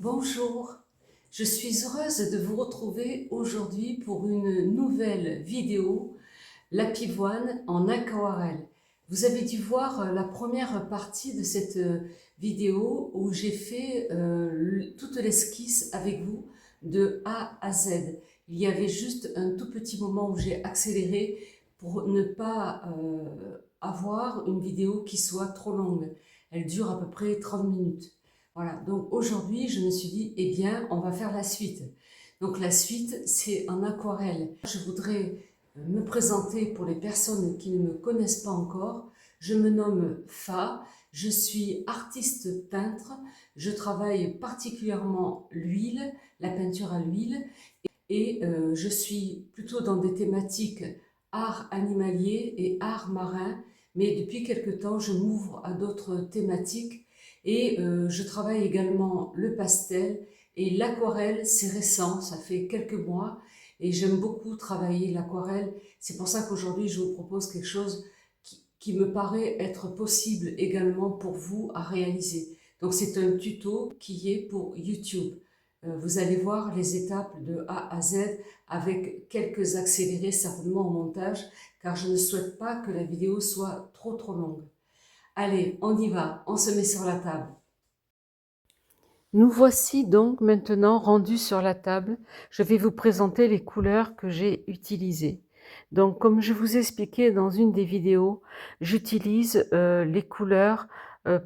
Bonjour, je suis heureuse de vous retrouver aujourd'hui pour une nouvelle vidéo, la pivoine en aquarelle. Vous avez dû voir la première partie de cette vidéo où j'ai fait toute l'esquisse avec vous de A à Z. Il y avait juste un tout petit moment où j'ai accéléré pour ne pas avoir une vidéo qui soit trop longue. Elle dure à peu près 30 minutes. Voilà, donc aujourd'hui, je me suis dit, eh bien, on va faire la suite. Donc la suite, c'est en aquarelle. Je voudrais me présenter pour les personnes qui ne me connaissent pas encore. Je me nomme Fa, je suis artiste peintre, je travaille particulièrement l'huile, la peinture à l'huile, et je suis plutôt dans des thématiques art animalier et art marin, mais depuis quelque temps, je m'ouvre à d'autres thématiques et je travaille également le pastel et l'aquarelle, c'est récent, ça fait quelques mois et j'aime beaucoup travailler l'aquarelle. C'est pour ça qu'aujourd'hui, je vous propose quelque chose qui me paraît être possible également pour vous à réaliser. Donc c'est un tuto qui est pour YouTube. Vous allez voir les étapes de A à Z avec quelques accélérés certainement au montage, car je ne souhaite pas que la vidéo soit trop longue. Allez, on y va, on se met sur la table. Nous voici donc maintenant rendus sur la table. Je vais vous présenter les couleurs que j'ai utilisées. Donc comme je vous ai expliqué dans une des vidéos, j'utilise les couleurs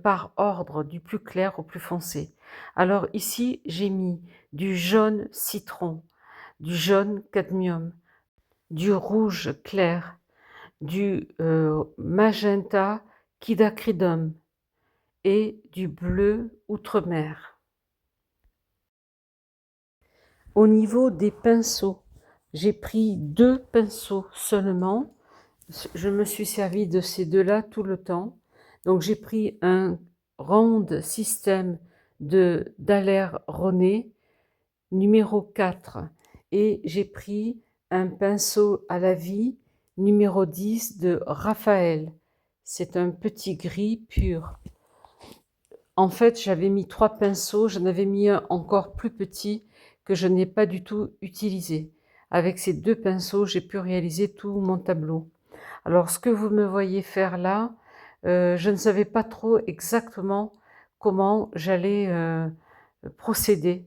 par ordre du plus clair au plus foncé. Alors ici j'ai mis du jaune citron, du jaune cadmium, du rouge clair, du magenta quinacridum et du bleu outremer. Au niveau des pinceaux, j'ai pris 2 pinceaux seulement. Je me suis servi de ces deux-là tout le temps. Donc j'ai pris un Round System de Daler Ronet numéro 4 et j'ai pris un pinceau à la vie numéro 10 de Raphaël. C'est un petit gris pur. En fait, j'avais mis 3 pinceaux, j'en avais mis un encore plus petit que je n'ai pas du tout utilisé. Avec ces 2 pinceaux, j'ai pu réaliser tout mon tableau. Alors, ce que vous me voyez faire là, je ne savais pas trop exactement comment j'allais procéder.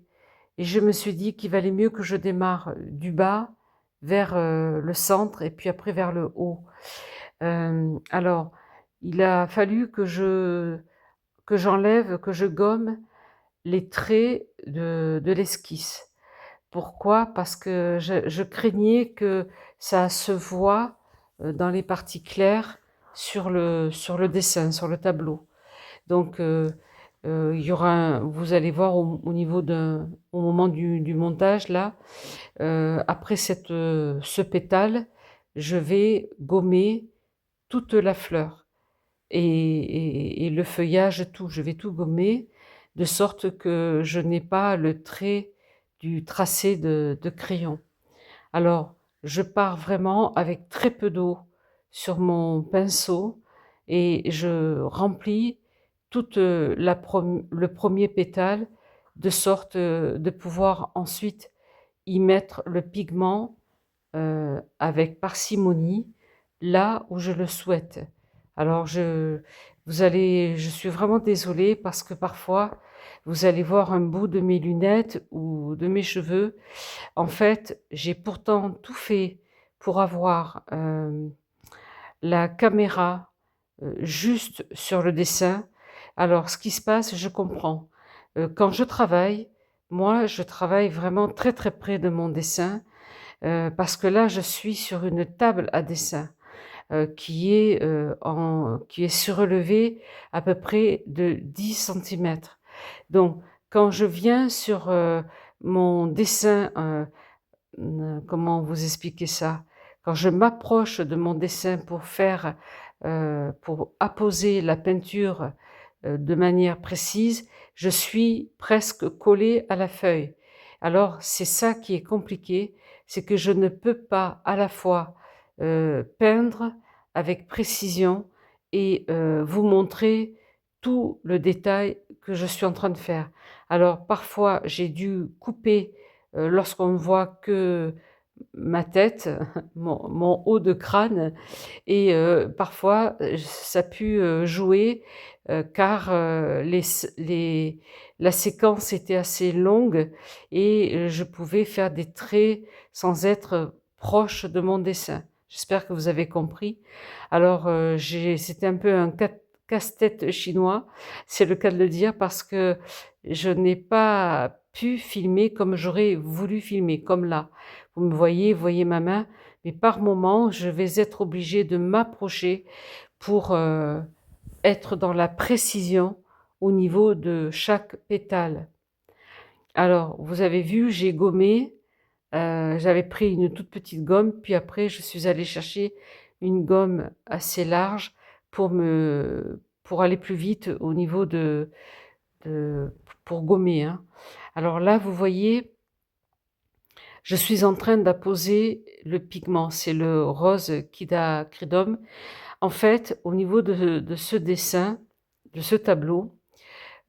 Et je me suis dit qu'il valait mieux que je démarre du bas vers le centre et puis après vers le haut. Alors, il a fallu que j'enlève, que je gomme les traits de l'esquisse. Pourquoi? Parce que je craignais que ça se voie dans les parties claires sur le dessin, sur le tableau. Donc, il y aura vous allez voir au niveau au moment du montage là, après ce pétale, je vais gommer toute la fleur et le feuillage, tout. Je vais tout gommer de sorte que je n'ai pas le trait du tracé de crayon. Alors, je pars vraiment avec très peu d'eau sur mon pinceau et je remplis toute le premier pétale de sorte de pouvoir ensuite y mettre le pigment avec parcimonie là où je le souhaite. Alors je suis vraiment désolée parce que parfois vous allez voir un bout de mes lunettes ou de mes cheveux. En fait, j'ai pourtant tout fait pour avoir la caméra juste sur le dessin. Alors ce qui se passe, je comprends. Quand je travaille, moi je travaille vraiment très près de mon dessin parce que là je suis sur une table à dessin qui est surélevée à peu près de 10 centimètres. Donc quand je viens sur mon dessin, comment vous expliquer ça? Quand je m'approche de mon dessin pour apposer la peinture de manière précise, je suis presque collée à la feuille. Alors c'est ça qui est compliqué, c'est que je ne peux pas à la fois peindre avec précision et vous montrer tout le détail que je suis en train de faire. Alors parfois j'ai dû couper lorsqu'on ne voit que ma tête, mon haut de crâne, et parfois ça a pu jouer car la séquence était assez longue et je pouvais faire des traits sans être proche de mon dessin. J'espère que vous avez compris. Alors c'était un peu un casse-tête chinois, c'est le cas de le dire, parce que je n'ai pas pu filmer comme j'aurais voulu filmer, comme là. Vous voyez ma main, mais par moments, je vais être obligée de m'approcher pour être dans la précision au niveau de chaque pétale. Alors, vous avez vu, j'ai gommé, j'avais pris une toute petite gomme, puis après je suis allée chercher une gomme assez large pour aller plus vite au niveau pour gommer, hein. Alors là, vous voyez, je suis en train d'apposer le pigment, c'est le rose Quidacridum. En fait, au niveau de ce dessin, de ce tableau,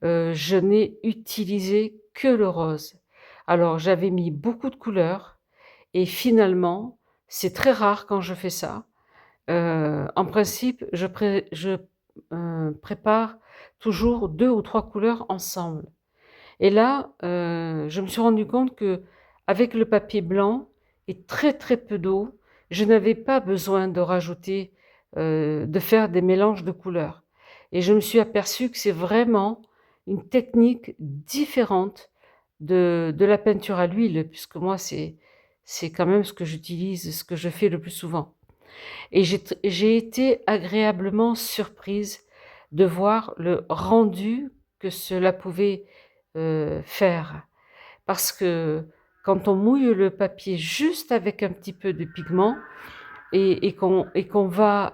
je n'ai utilisé que le rose. Alors j'avais mis beaucoup de couleurs et finalement, c'est très rare quand je fais ça. En principe, je prépare toujours 2 ou 3 couleurs ensemble. Et là, je me suis rendu compte que avec le papier blanc et très, très peu d'eau, je n'avais pas besoin de rajouter, de faire des mélanges de couleurs. Et je me suis aperçue que c'est vraiment une technique différente de la peinture à l'huile, puisque moi, c'est quand même ce que j'utilise, ce que je fais le plus souvent. Et j'ai été agréablement surprise de voir le rendu que cela pouvait faire. Parce que quand on mouille le papier juste avec un petit peu de pigment et qu'on va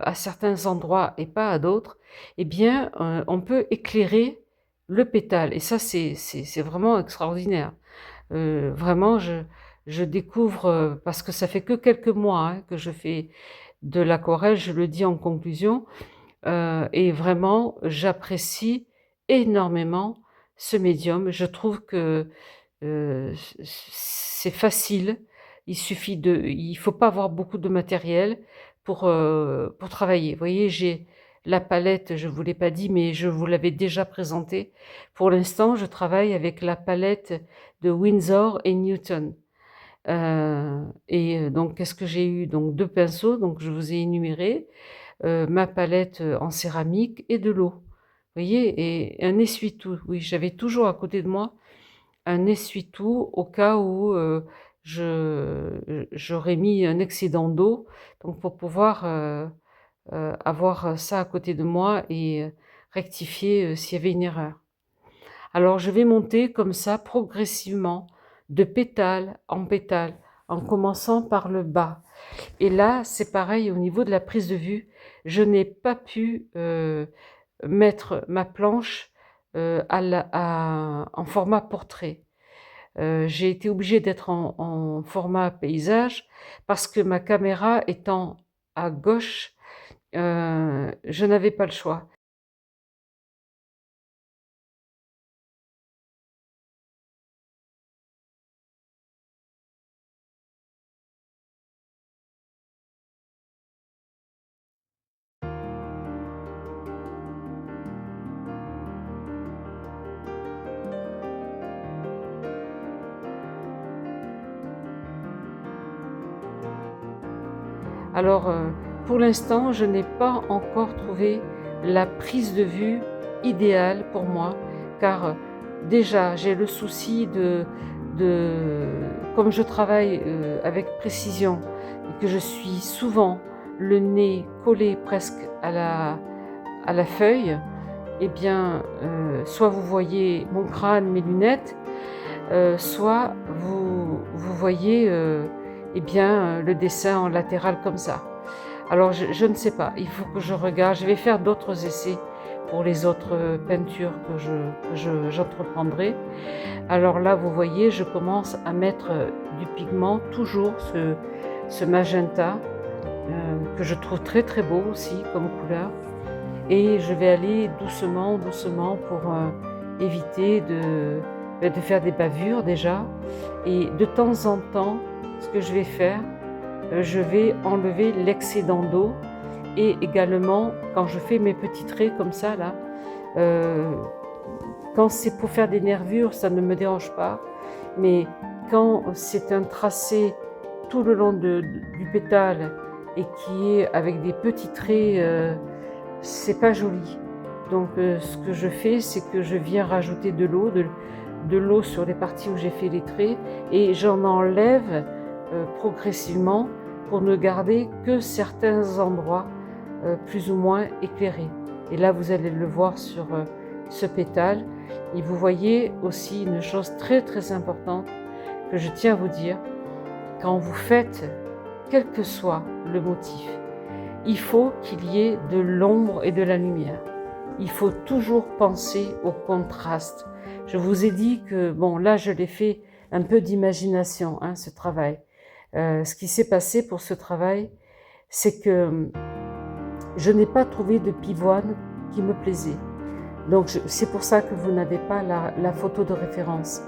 à certains endroits et pas à d'autres, eh bien, on peut éclairer le pétale. Et ça, c'est vraiment extraordinaire. Vraiment, je découvre, parce que ça fait que quelques mois hein, que je fais de l'aquarelle, je le dis en conclusion, et vraiment, j'apprécie énormément ce médium. Je trouve que c'est facile. Il faut pas avoir beaucoup de matériel pour travailler. Vous voyez, j'ai la palette, je vous l'ai pas dit, mais je vous l'avais déjà présentée. Pour l'instant, je travaille avec la palette de Winsor et Newton. Donc, qu'est-ce que j'ai eu? Donc 2 pinceaux, donc je vous ai énuméré, ma palette en céramique et de l'eau. Vous voyez? Et un essuie-tout. Oui, j'avais toujours à côté de moi un essuie-tout au cas où j'aurais mis un excédent d'eau, donc pour pouvoir avoir ça à côté de moi et rectifier s'il y avait une erreur. Alors je vais monter comme ça progressivement, de pétale en pétale, en commençant par le bas. Et là, c'est pareil au niveau de la prise de vue, je n'ai pas pu mettre ma planche en format portrait. J'ai été obligée d'être en format paysage parce que ma caméra étant à gauche, je n'avais pas le choix. Alors, pour l'instant, je n'ai pas encore trouvé la prise de vue idéale pour moi, car déjà, j'ai le souci comme je travaille avec précision et que je suis souvent le nez collé presque à la feuille, eh bien, soit vous voyez mon crâne, mes lunettes, soit vous voyez eh bien, le dessin en latéral comme ça. Alors je ne sais pas, il faut que je regarde, je vais faire d'autres essais pour les autres peintures que j'entreprendrai. Alors là, vous voyez, je commence à mettre du pigment, toujours ce magenta, que je trouve très très beau aussi comme couleur. et je vais aller doucement, doucement pour éviter de faire des bavures déjà. Et de temps en temps, ce que je vais faire, je vais enlever l'excédent d'eau, et également quand je fais mes petits traits comme ça là, quand c'est pour faire des nervures, ça ne me dérange pas, mais quand c'est un tracé tout le long du pétale et qui est avec des petits traits, c'est pas joli. Donc ce que je fais, c'est que je viens rajouter de l'eau sur les parties où j'ai fait les traits, et j'en enlève progressivement pour ne garder que certains endroits plus ou moins éclairés. Et là vous allez le voir sur ce pétale. Et vous voyez aussi une chose très très importante que je tiens à vous dire: quand vous faites quel que soit le motif, il faut qu'il y ait de l'ombre et de la lumière. Il faut toujours penser au contraste. Je vous ai dit que, bon, là je l'ai fait un peu d'imagination, hein, ce travail. Ce qui s'est passé pour ce travail, c'est que je n'ai pas trouvé de pivoine qui me plaisait. Donc c'est pour ça que vous n'avez pas la photo de référence.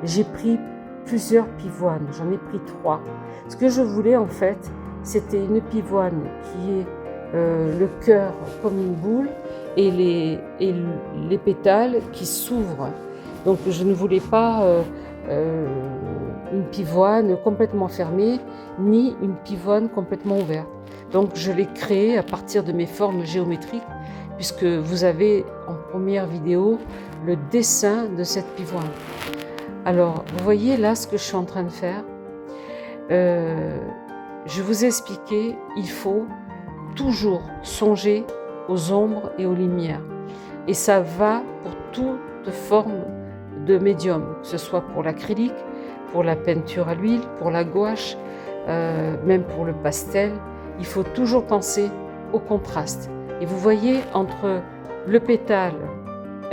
J'ai pris plusieurs pivoines, j'en ai pris 3. Ce que je voulais en fait, c'était une pivoine qui est le cœur comme une boule et les pétales qui s'ouvrent. Donc je ne voulais pas une pivoine complètement fermée, ni une pivoine complètement ouverte. Donc je l'ai créée à partir de mes formes géométriques, puisque vous avez en première vidéo le dessin de cette pivoine. Alors, vous voyez là ce que je suis en train de faire. Je vous ai expliqué, il faut toujours songer aux ombres et aux lumières. Et ça va pour toute forme de médium, que ce soit pour l'acrylique, pour la peinture à l'huile, pour la gouache, même pour le pastel. Il faut toujours penser au contraste. Et vous voyez, entre le pétale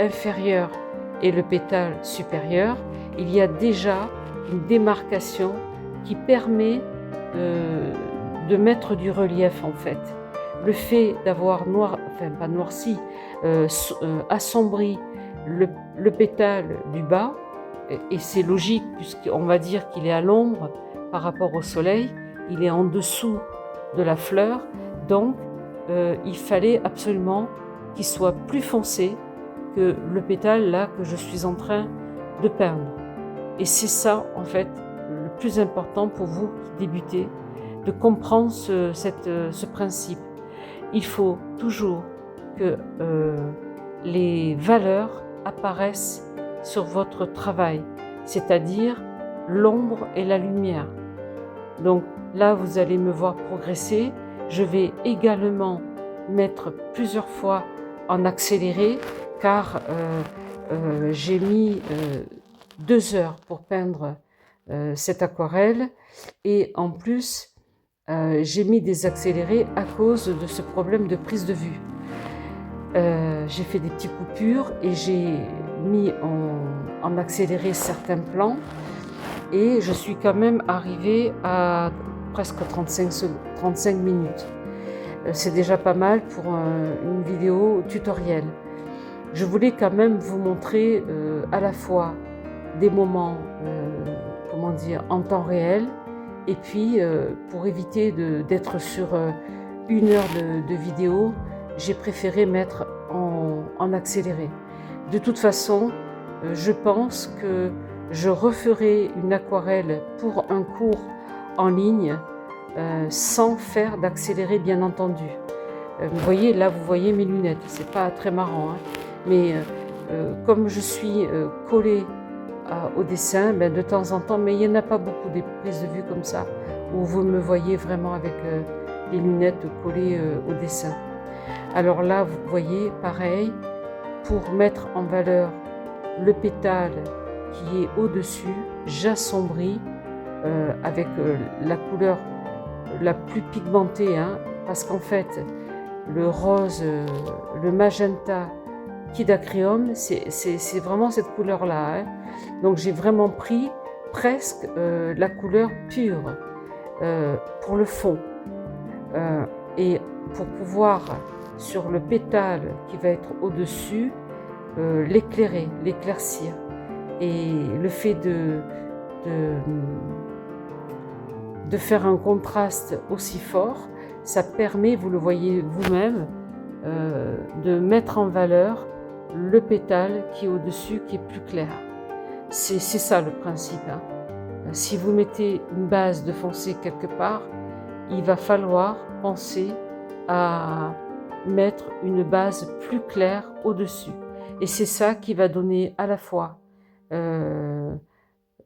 inférieur et le pétale supérieur, il y a déjà une démarcation qui permet de mettre du relief en fait. Le fait d'avoir assombri le pétale du bas, et c'est logique puisqu'on va dire qu'il est à l'ombre par rapport au soleil, il est en dessous de la fleur, donc il fallait absolument qu'il soit plus foncé que le pétale là que je suis en train de peindre. Et c'est ça en fait le plus important pour vous qui débutez, de comprendre ce principe. Il faut toujours que les valeurs apparaissent sur votre travail, c'est-à-dire l'ombre et la lumière. Donc là, vous allez me voir progresser. Je vais également mettre plusieurs fois en accéléré, car j'ai mis 2 heures pour peindre cette aquarelle, et en plus j'ai mis des accélérés à cause de ce problème de prise de vue. J'ai fait des petites coupures et j'ai mis en accéléré certains plans, et je suis quand même arrivée à presque 35 minutes. C'est déjà pas mal pour une vidéo tutoriel. Je voulais quand même vous montrer à la fois des moments en temps réel, et puis pour éviter d'être sur 1 heure de vidéo, j'ai préféré mettre en accéléré. De toute façon, je pense que je referai une aquarelle pour un cours en ligne sans faire d'accéléré, bien entendu. Vous voyez, là vous voyez mes lunettes, c'est pas très marrant, hein, mais comme je suis collée au dessin, de temps en temps, mais il n'y en a pas beaucoup des prises de vue comme ça, où vous me voyez vraiment avec les lunettes collées au dessin. Alors là, vous voyez, pareil, pour mettre en valeur le pétale qui est au-dessus, j'assombris avec la couleur la plus pigmentée, hein, parce qu'en fait, le rose, le magenta, Kidacryum, c'est vraiment cette couleur-là, hein. Donc j'ai vraiment pris presque la couleur pure pour le fond. Et pour pouvoir sur le pétale qui va être au-dessus, l'éclairer, l'éclaircir. Et le fait de faire un contraste aussi fort, ça permet, vous le voyez vous-même, de mettre en valeur le pétale qui est au-dessus, qui est plus clair. C'est ça le principe, hein. Si vous mettez une base de foncé quelque part, il va falloir penser à mettre une base plus claire au-dessus. Et c'est ça qui va donner à la fois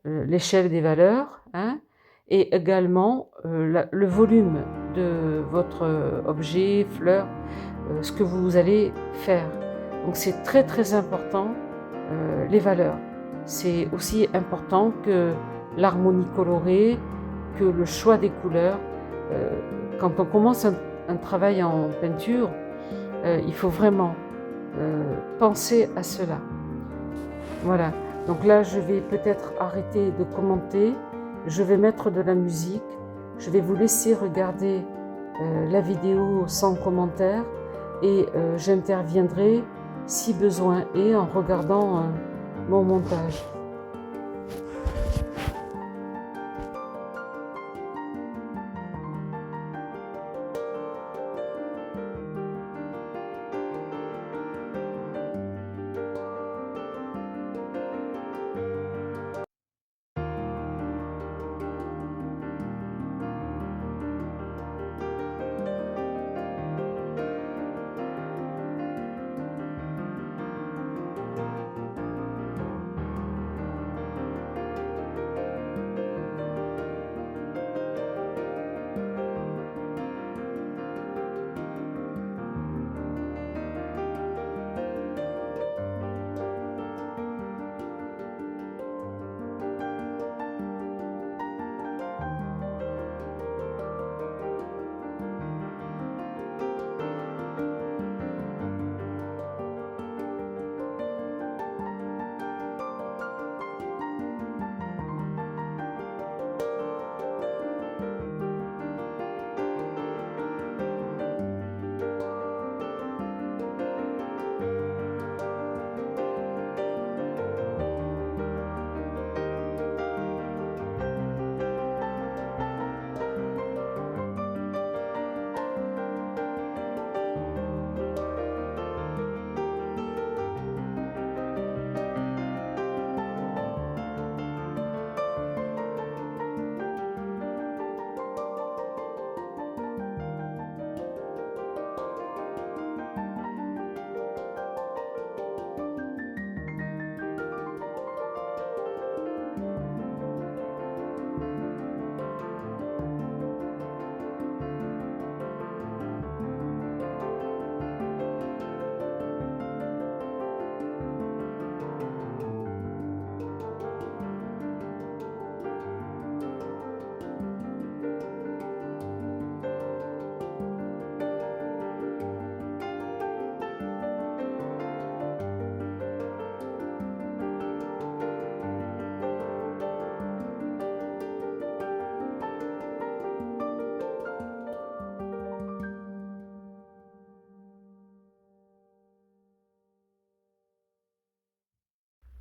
l'échelle des valeurs, hein, et également le volume de votre objet, fleur, ce que vous allez faire. Donc c'est très très important, les valeurs. C'est aussi important que l'harmonie colorée, que le choix des couleurs. Quand on commence un travail en peinture, il faut vraiment penser à cela. Voilà, donc là je vais peut-être arrêter de commenter, je vais mettre de la musique, je vais vous laisser regarder la vidéo sans commentaire et j'interviendrai si besoin est en regardant mon montage.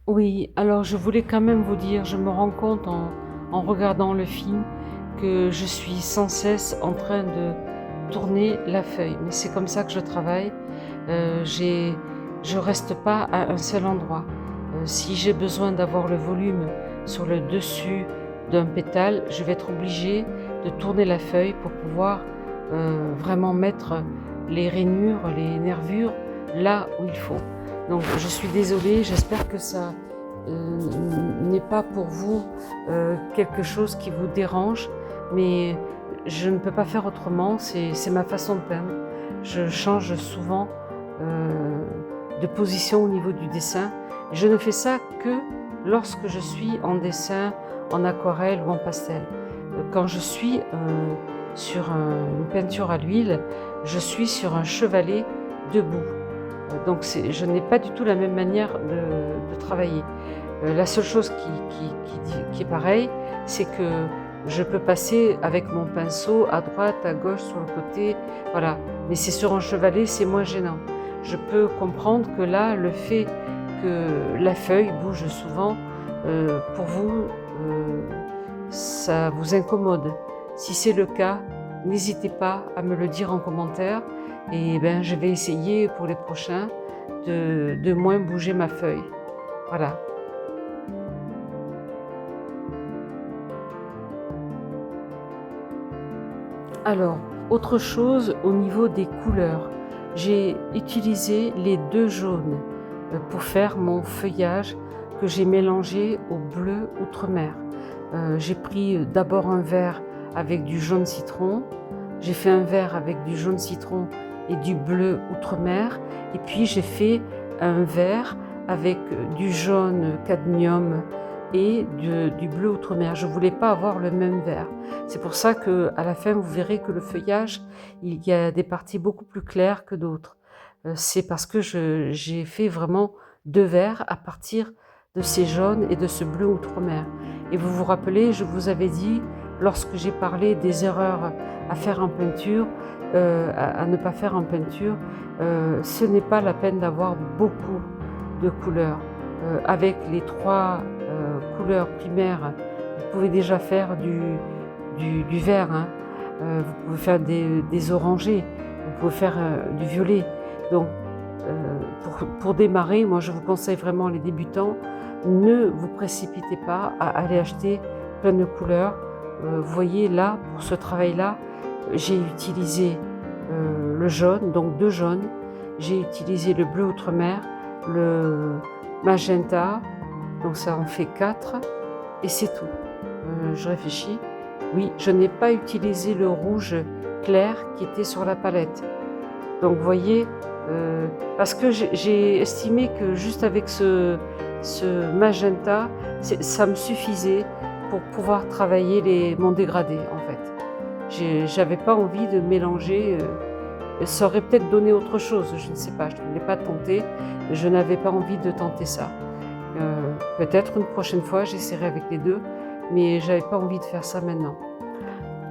Oui, alors je voulais quand même vous dire, je me rends compte en regardant le film que je suis sans cesse en train de tourner la feuille. Mais c'est comme ça que je travaille. Je reste pas à un seul endroit. Si j'ai besoin d'avoir le volume sur le dessus d'un pétale, je vais être obligée de tourner la feuille pour pouvoir vraiment mettre les rainures, les nervures là où il faut. Donc je suis désolée, j'espère que ça n'est pas pour vous quelque chose qui vous dérange, mais je ne peux pas faire autrement, c'est ma façon de peindre. Je change souvent de position au niveau du dessin. Je ne fais ça que lorsque je suis en dessin, en aquarelle ou en pastel. Quand je suis sur une peinture à l'huile, je suis sur un chevalet debout. Donc je n'ai pas du tout la même manière de travailler. La seule chose qui est pareille, c'est que je peux passer avec mon pinceau à droite, à gauche, sur le côté, voilà. Mais c'est sur un chevalet, c'est moins gênant. Je peux comprendre que là, le fait que la feuille bouge souvent, pour vous, ça vous incommode. Si c'est le cas, n'hésitez pas à me le dire en commentaire et ben, je vais essayer pour les prochains de moins bouger ma feuille. Voilà. Alors, autre chose au niveau des couleurs, j'ai utilisé les deux jaunes pour faire mon feuillage que j'ai mélangé au bleu outre-mer. J'ai pris d'abord un vert avec du jaune citron, j'ai fait un vert avec du jaune citron et du bleu outre-mer, et puis j'ai fait un vert avec du jaune cadmium et du bleu outre-mer. Je ne voulais pas avoir le même vert. C'est pour ça qu'à la fin, vous verrez que le feuillage, il y a des parties beaucoup plus claires que d'autres. C'est parce que j'ai fait vraiment deux verts à partir de ces jaunes et de ce bleu outre-mer. Et vous vous rappelez, je vous avais dit, lorsque j'ai parlé des erreurs à faire en peinture, à ne pas faire en peinture, ce n'est pas la peine d'avoir beaucoup de couleurs. Avec les trois couleurs primaires, vous pouvez déjà faire du vert, hein. Vous pouvez faire des orangés, vous pouvez faire du violet. Donc, pour démarrer, moi je vous conseille vraiment les débutants, ne vous précipitez pas à aller acheter plein de couleurs. Vous voyez là, pour ce travail-là, j'ai utilisé le jaune, donc deux jaunes, j'ai utilisé le bleu outre-mer, le magenta, donc ça en fait 4, et c'est tout. Je réfléchis. Oui, je n'ai pas utilisé le rouge clair qui était sur la palette. Donc vous voyez, parce que j'ai estimé que juste avec ce magenta, ça me suffisait pour pouvoir travailler mon dégradé en fait. J'avais pas envie de mélanger, ça aurait peut-être donné autre chose, je ne sais pas, je ne l'ai pas tenté, je n'avais pas envie de tenter ça. Peut-être une prochaine fois j'essaierai avec les deux, mais j'avais pas envie de faire ça maintenant.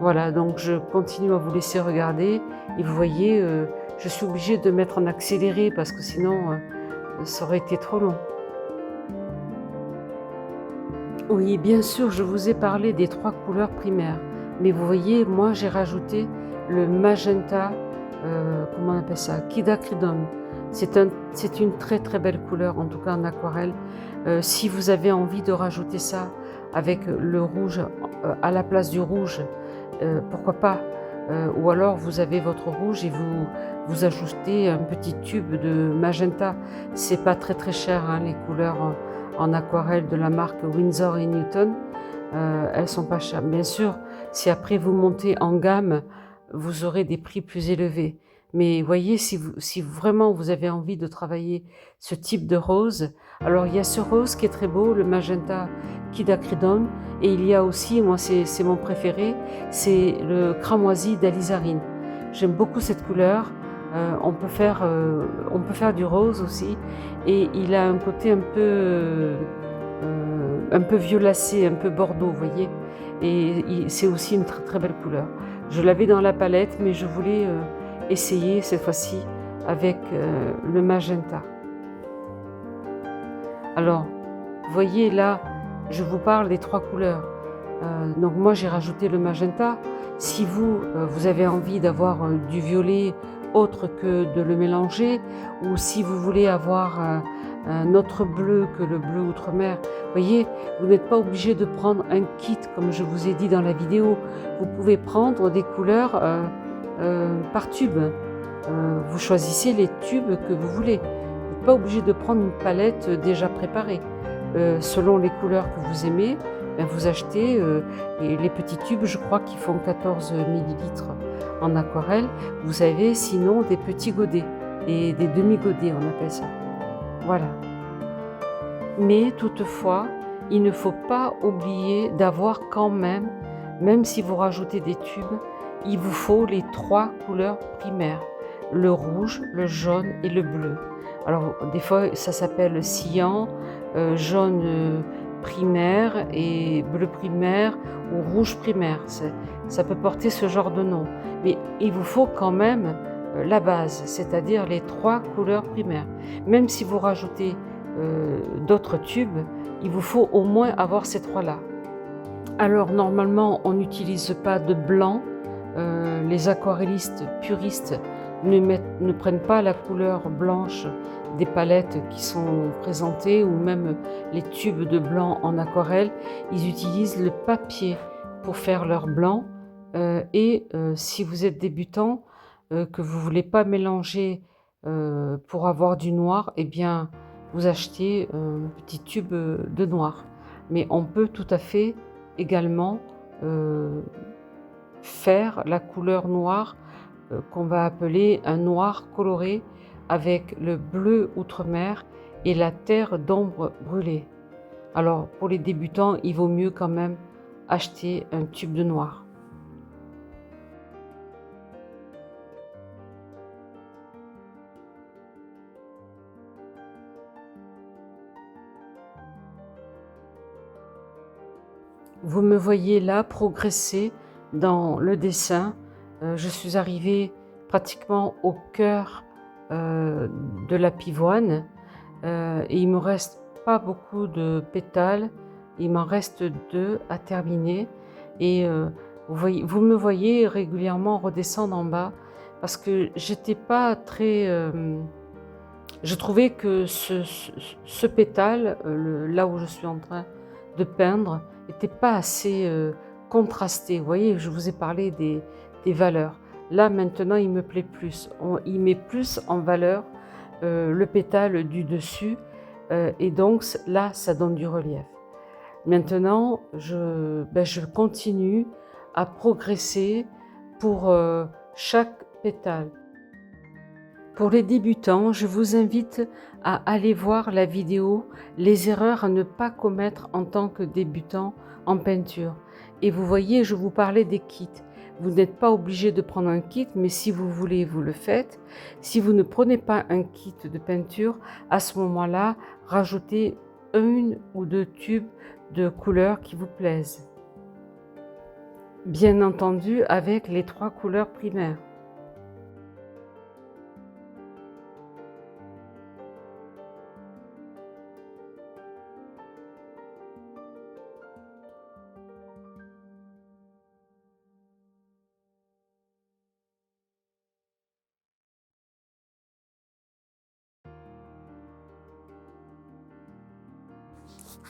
Voilà, donc je continue à vous laisser regarder et vous voyez, je suis obligée de mettre en accéléré parce que sinon ça aurait été trop long. Oui, bien sûr, je vous ai parlé des trois couleurs primaires, mais vous voyez, moi j'ai rajouté le magenta, comment on appelle ça, quinacridone. C'est une très très belle couleur, en tout cas en aquarelle. Si vous avez envie de rajouter ça avec le rouge à la place du rouge, pourquoi pas, ou alors vous avez votre rouge et vous ajoutez un petit tube de magenta. C'est pas très très cher, hein, les couleurs en aquarelle de la marque Winsor & Newton, elles sont pas chères. Bien sûr, si après vous montez en gamme, vous aurez des prix plus élevés. Mais voyez, si vraiment vous avez envie de travailler ce type de rose, alors il y a ce rose qui est très beau, le magenta quinacridone, et il y a aussi, moi c'est mon préféré, c'est le cramoisi d'alizarine. J'aime beaucoup cette couleur. On peut faire du rose aussi, et il a un côté un peu violacé, un peu bordeaux, vous voyez, et c'est aussi une très très belle couleur. Je l'avais dans la palette, mais je voulais essayer cette fois-ci avec le magenta. Alors, vous voyez là, je vous parle des trois couleurs. Donc moi j'ai rajouté le magenta. Si vous avez envie d'avoir du violet autre que de le mélanger, ou si vous voulez avoir un autre bleu que le bleu outre-mer, voyez, vous n'êtes pas obligé de prendre un kit comme je vous ai dit dans la vidéo. Vous pouvez prendre des couleurs par tube. Vous choisissez les tubes que vous voulez. Vous n'êtes pas obligé de prendre une palette déjà préparée. Selon les couleurs que vous aimez, vous achetez les petits tubes, je crois qu'ils font 14 ml en aquarelle. Vous avez sinon des petits godets et des demi-godets, on appelle ça. Voilà. Mais toutefois, il ne faut pas oublier d'avoir quand même si vous rajoutez des tubes, il vous faut les trois couleurs primaires, le rouge, le jaune et le bleu. Alors des fois ça s'appelle cyan, jaune primaire et bleu primaire ou rouge primaire. Ça peut porter ce genre de nom. Mais il vous faut quand même la base, c'est-à-dire les 3 couleurs primaires. Même si vous rajoutez d'autres tubes, il vous faut au moins avoir ces 3-là. Alors normalement, on n'utilise pas de blanc. Les aquarellistes puristes ne prennent pas la couleur blanche des palettes qui sont présentées ou même les tubes de blanc en aquarelle. Ils utilisent le papier pour faire leur blanc. Si vous êtes débutant, que vous ne voulez pas mélanger pour avoir du noir, eh bien vous achetez un petit tube de noir. Mais on peut tout à fait également faire la couleur noire qu'on va appeler un noir coloré avec le bleu outre-mer et la terre d'ombre brûlée. Alors pour les débutants, il vaut mieux quand même acheter un tube de noir. Vous me voyez là progresser dans le dessin. Je suis arrivée pratiquement au cœur de la pivoine et il me reste pas beaucoup de pétales, il m'en reste 2 à terminer et vous me voyez régulièrement redescendre en bas parce que j'étais pas très... je trouvais que ce pétale, là où je suis en train de peindre, n'était pas assez contrasté. Vous voyez, je vous ai parlé des valeurs. Là, maintenant, il me plaît plus. Il met plus en valeur le pétale du dessus. Et donc, là, ça donne du relief. Maintenant, je continue à progresser pour chaque pétale. Pour les débutants, je vous invite à aller voir la vidéo « Les erreurs à ne pas commettre en tant que débutant en peinture ». Et vous voyez, je vous parlais des kits. Vous n'êtes pas obligé de prendre un kit, mais si vous voulez, vous le faites. Si vous ne prenez pas un kit de peinture, à ce moment-là, rajoutez 1 ou 2 tubes de couleurs qui vous plaisent. Bien entendu, avec les 3 couleurs primaires.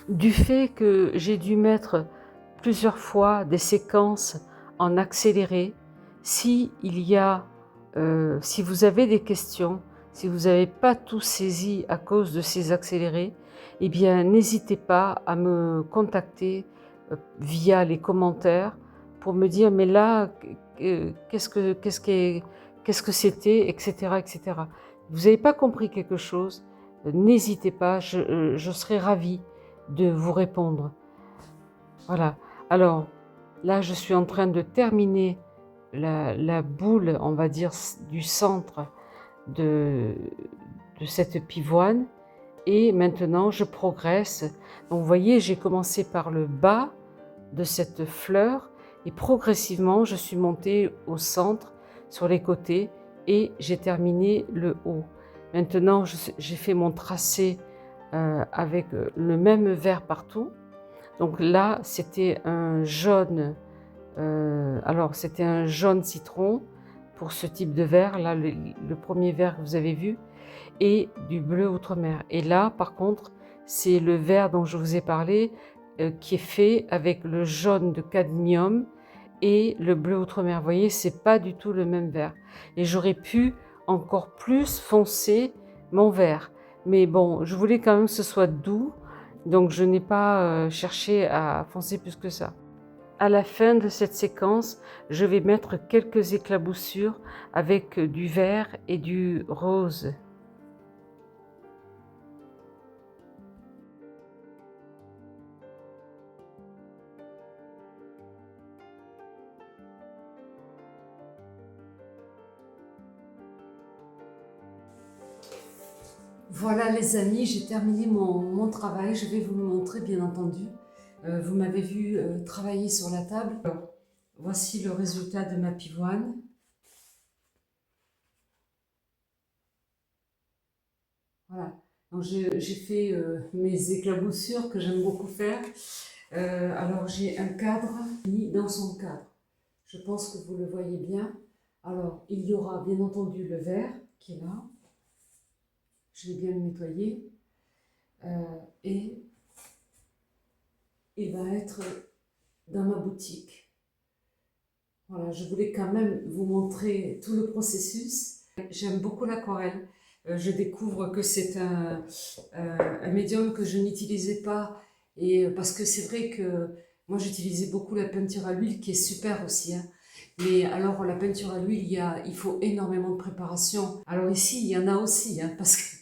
Du fait que j'ai dû mettre plusieurs fois des séquences en accéléré, si vous avez des questions, si vous n'avez pas tout saisi à cause de ces accélérés, eh bien n'hésitez pas à me contacter via les commentaires pour me dire mais là qu'est-ce que c'était, etc., etc. Vous n'avez pas compris quelque chose, n'hésitez pas, je serai ravie de vous répondre. Voilà. Alors là, je suis en train de terminer la boule, on va dire, du centre de cette pivoine. Et maintenant, je progresse. Donc, vous voyez, j'ai commencé par le bas de cette fleur et progressivement, je suis montée au centre, sur les côtés et j'ai terminé le haut. Maintenant, j'ai fait mon tracé avec le même vert partout. Donc là, c'était un jaune, alors c'était un jaune citron pour ce type de vert, là le premier vert que vous avez vu, et du bleu outre-mer. Et là, par contre, c'est le vert dont je vous ai parlé, qui est fait avec le jaune de cadmium et le bleu outre-mer. Vous voyez, c'est pas du tout le même vert. Et j'aurais pu encore plus foncer mon vert. Mais bon, je voulais quand même que ce soit doux, donc je n'ai pas cherché à foncer plus que ça. À la fin de cette séquence, je vais mettre quelques éclaboussures avec du vert et du rose. Voilà les amis, j'ai terminé mon travail, je vais vous le montrer bien entendu. Vous m'avez vu travailler sur la table. Alors, voici le résultat de ma pivoine. Voilà, donc j'ai fait mes éclaboussures que j'aime beaucoup faire. Alors j'ai un cadre mis dans son cadre. Je pense que vous le voyez bien. Alors il y aura bien entendu le verre qui est là. Je vais bien le nettoyer. Et il va être dans ma boutique. Voilà, je voulais quand même vous montrer tout le processus. J'aime beaucoup l'aquarelle. Je découvre que c'est un médium que je n'utilisais pas, et parce que c'est vrai que moi j'utilisais beaucoup la peinture à l'huile qui est super aussi, hein. Mais alors la peinture à l'huile, il faut énormément de préparation. Alors ici il y en a aussi, hein, parce que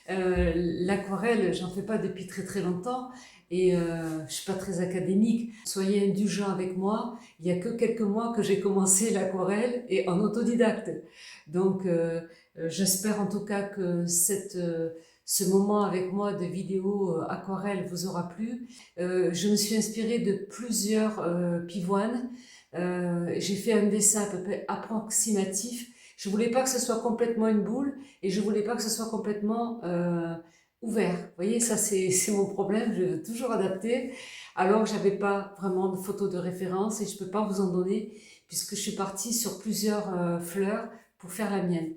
l'aquarelle, j'en fais pas depuis très très longtemps, et je suis pas très académique. Soyez indulgents avec moi, il y a que quelques mois que j'ai commencé l'aquarelle et en autodidacte. Donc j'espère en tout cas que ce moment avec moi de vidéo aquarelle vous aura plu. Je me suis inspirée de plusieurs pivoines. J'ai fait un dessin à peu près approximatif. Je voulais pas que ce soit complètement une boule, et je voulais pas que ce soit complètement ouvert. Vous voyez, ça c'est mon problème, je veux toujours adapter. Alors j'avais pas vraiment de photos de référence et je peux pas vous en donner puisque je suis partie sur plusieurs fleurs pour faire la mienne.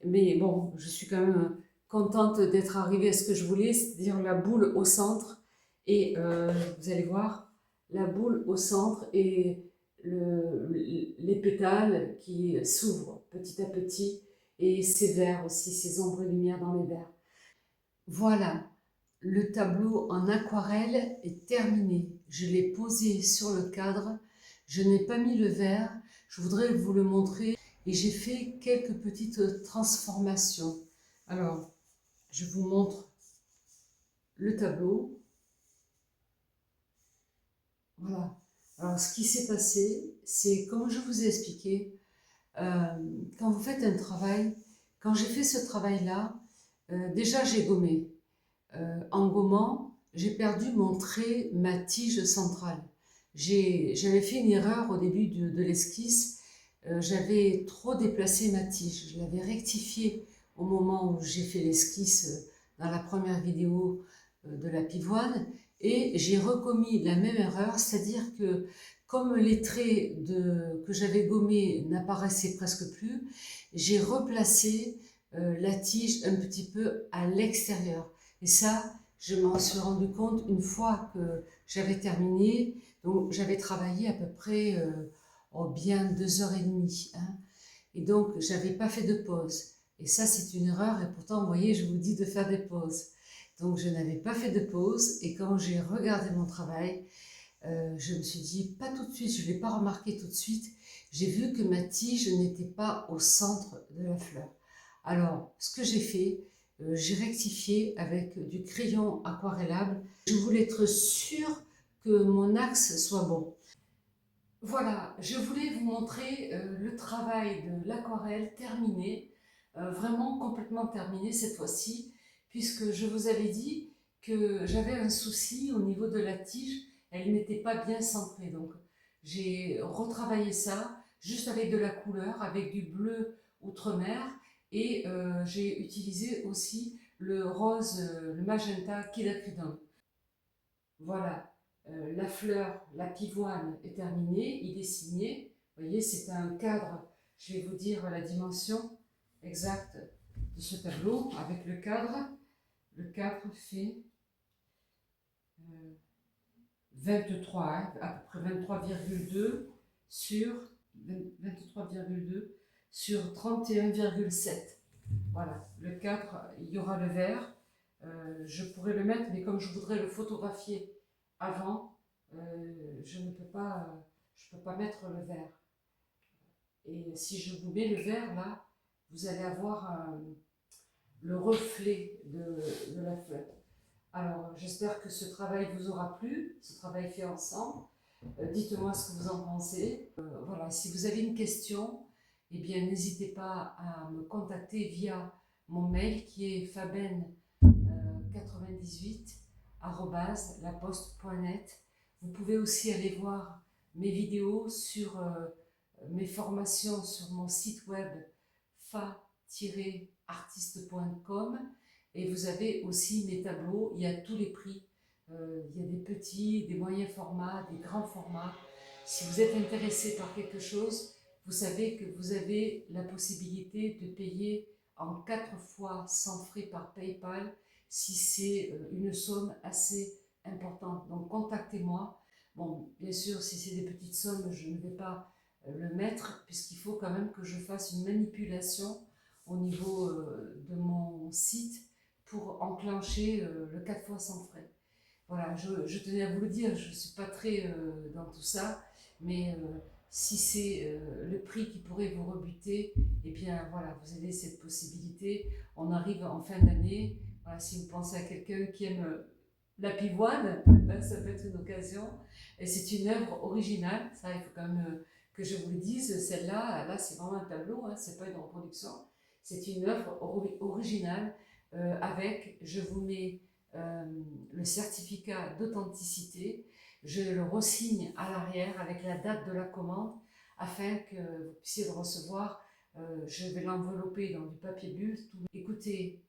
Mais bon, je suis quand même contente d'être arrivée à ce que je voulais, c'est-à-dire la boule au centre, et vous allez voir, la boule au centre et les pétales qui s'ouvrent petit à petit, et ces verres aussi, ces ombres et lumières dans les verres. Voilà, le tableau en aquarelle est terminé. Je l'ai posé sur le cadre, je n'ai pas mis le verre, je voudrais vous le montrer, et j'ai fait quelques petites transformations. Alors, je vous montre le tableau. Voilà. Alors, ce qui s'est passé, c'est comme je vous ai expliqué, quand vous faites un travail, quand j'ai fait ce travail-là, déjà j'ai gommé. En gommant, j'ai perdu mon trait, ma tige centrale. J'avais fait une erreur au début de l'esquisse, j'avais trop déplacé ma tige. Je l'avais rectifié au moment où j'ai fait l'esquisse dans la première vidéo de la pivoine, et j'ai recommis la même erreur, c'est-à-dire que comme les traits que j'avais gommés n'apparaissaient presque plus, j'ai replacé la tige un petit peu à l'extérieur. Et ça, je m'en suis rendu compte une fois que j'avais terminé. Donc j'avais travaillé à peu près bien 2h30, hein. Et donc j'avais pas fait de pause. Et ça, c'est une erreur, et pourtant, vous voyez, je vous dis de faire des pauses. Donc je n'avais pas fait de pause, et quand j'ai regardé mon travail, je me suis dit, pas tout de suite, je ne l'ai pas remarqué tout de suite, j'ai vu que ma tige n'était pas au centre de la fleur. Alors, ce que j'ai fait, j'ai rectifié avec du crayon aquarellable. Je voulais être sûre que mon axe soit bon. Voilà, je voulais vous montrer le travail de l'aquarelle terminé, vraiment complètement terminé cette fois-ci, puisque je vous avais dit que j'avais un souci au niveau de la tige, elle n'était pas bien centrée. Donc j'ai retravaillé ça juste avec de la couleur, avec du bleu outre-mer, et j'ai utilisé aussi le rose, le magenta quinacridone. Voilà, la fleur, la pivoine est terminée, il est signé. Vous voyez, c'est un cadre, je vais vous dire la dimension exacte de ce tableau avec le cadre. Le cadre fait 23, hein, à peu près 23,2 sur 23,2 sur 31,7. Voilà, le cadre, il y aura le vert. Je pourrais le mettre, mais comme je voudrais le photographier avant, je ne peux pas, je peux pas mettre le vert. Et si je vous mets le vert là, vous allez avoir le reflet de la fleur. Alors, j'espère que ce travail vous aura plu, ce travail fait ensemble. Dites-moi ce que vous en pensez. Voilà, si vous avez une question, eh bien, n'hésitez pas à me contacter via mon mail qui est faben98@laposte.net. Vous pouvez aussi aller voir mes vidéos sur mes formations sur mon site web fa-artiste.com, et vous avez aussi mes tableaux, il y a tous les prix. Il y a des petits, des moyens formats, des grands formats. Si vous êtes intéressé par quelque chose, vous savez que vous avez la possibilité de payer en 4 fois sans frais par PayPal si c'est une somme assez importante. Donc contactez-moi. Bon, bien sûr, si c'est des petites sommes, je ne vais pas le mettre, puisqu'il faut quand même que je fasse une manipulation au niveau de mon site pour enclencher le 4 fois sans frais. Voilà, je tenais à vous le dire, je ne suis pas très dans tout ça, mais si c'est le prix qui pourrait vous rebuter, eh bien voilà, vous avez cette possibilité. On arrive en fin d'année, voilà, si vous pensez à quelqu'un qui aime la pivoine, ben, ça peut être une occasion. Et c'est une œuvre originale, ça il faut quand même que je vous le dise, celle-là, là c'est vraiment un tableau, hein, c'est pas une reproduction, c'est une œuvre originale avec, je vous mets euh, le certificat d'authenticité, je le resigne à l'arrière avec la date de la commande afin que vous puissiez le recevoir. Je vais l'envelopper dans du papier bulle. Écoutez,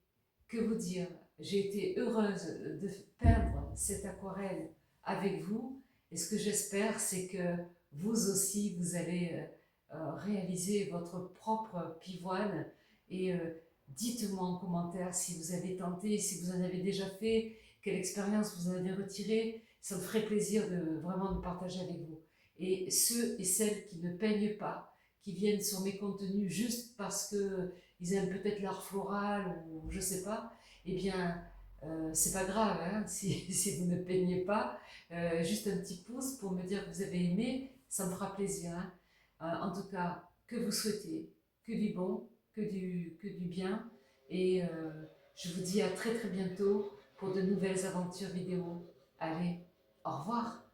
que vous dire, j'ai été heureuse de peindre cette aquarelle avec vous, et ce que j'espère, c'est que vous aussi, vous allez réaliser votre propre pivoine, et dites-moi en commentaire si vous avez tenté, si vous en avez déjà fait, quelle expérience vous en avez retirée. Ça me ferait plaisir de vraiment de partager avec vous. Et ceux et celles qui ne peignent pas, qui viennent sur mes contenus juste parce que ils aiment peut-être l'art floral ou je sais pas, eh bien, c'est pas grave hein, si vous ne peignez pas. Juste un petit pouce pour me dire que vous avez aimé, ça me fera plaisir. Hein. En tout cas, que vous souhaitez, que du bon, que du bien. Et je vous dis à très très bientôt pour de nouvelles aventures vidéo. Allez, au revoir!